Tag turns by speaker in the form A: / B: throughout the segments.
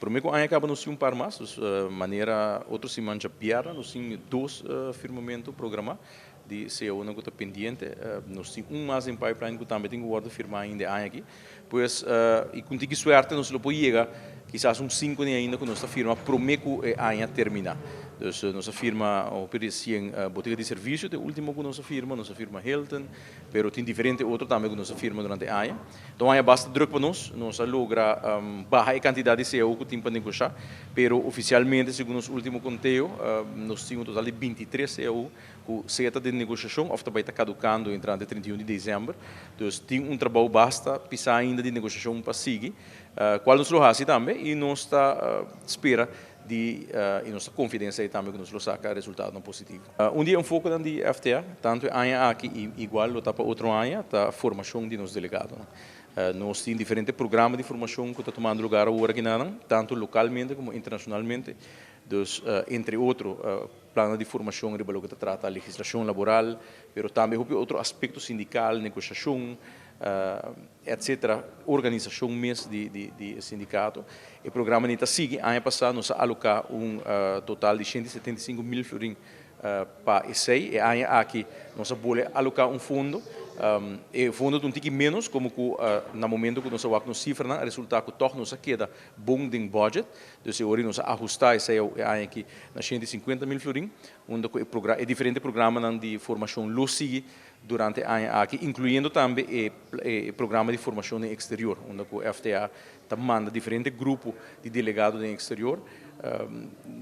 A: Primeiro ano acaba nós um par mais, maneira outro semana já piara, nós temos dois firmamento programa de CEO não está pendente, nós temos mais em pipeline que também tem que firmar ainda ano aqui, pois e com que suerte nós lo pode chegar, quizás 5 ainda que nossa firma promete que ano terminar. Dus nossa firma oferece botica de serviço, de último que nossa firma Hilton, pero tem diferente outro também que nossa firma durante a ano. Então aí basta druk para nós logra baixa quantidade de CEO que tem para negociar, pero oficialmente, segundo o último conteo, nós temos um total de 23 CEO que seta de negociação, ou também está caducando entrando 31 de dezembro. Então tem trabalho basta, pisar ainda de negociação para seguir, qual nos lo faz também e nós está espera e nossa confidência também que nos lo saca resultado positivo. Dia foco de FTA, tanto aqui igual está para outro ano, tá formação de nos delegados. Nós temos diferentes programas de formação que estão tomando lugar agora aqui tanto localmente como internacionalmente. Dus, entre outros, planos de formação que trata a legislação laboral, mas também outro aspecto sindical, negociação, etc., organização mesmo de sindicato. O programa nita sigue, ano passado nós alocamos total de 175 mil florins para esse e ano aqui nós vamos alocar fundo, e fundo um pouco menos, como que no momento que nós vamos nos cifra, o resultado que toch nos queda bom de budget, então agora nós ajustar esse ano aqui na 150 mil florins, onde é diferente programa de formação lo sigue durante a ano aqui, incluindo também o programa de formação no exterior, onde o FTA manda diferentes grupos de delegados no exterior,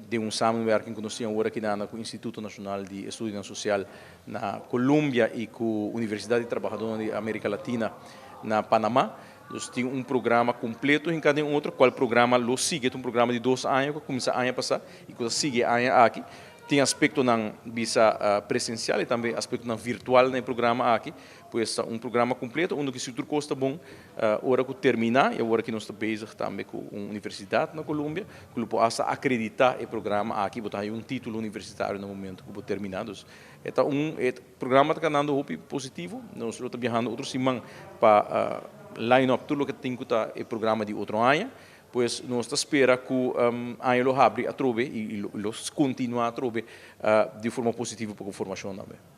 A: de samenwerking que nós temos agora aqui com o Instituto Nacional de Estudos Social na Colômbia e com a Universidade de Trabalhadores da América Latina na Panamá. Nós temos programa completo em cada outro, qual programa lo sigue, um programa de 2 anos que começa ano passado e que sigue ano aqui. Tem aspecto na visa presencial e também aspecto na virtual no programa aqui, pois programa completo, onde o setor custa bom, hora que terminar, e agora que nós estamos bezig também com uma universidade na Colômbia, que possa acreditar o programa aqui, botar título universitário no momento que terminar. Então, programa está ganhando um positivo, nós estamos viajando outro semana para line-up tudo o que tem que estar o programa de outro ano, pois nós esperamos que o ano abre a trove e los continua a trove de forma positiva para a formação também.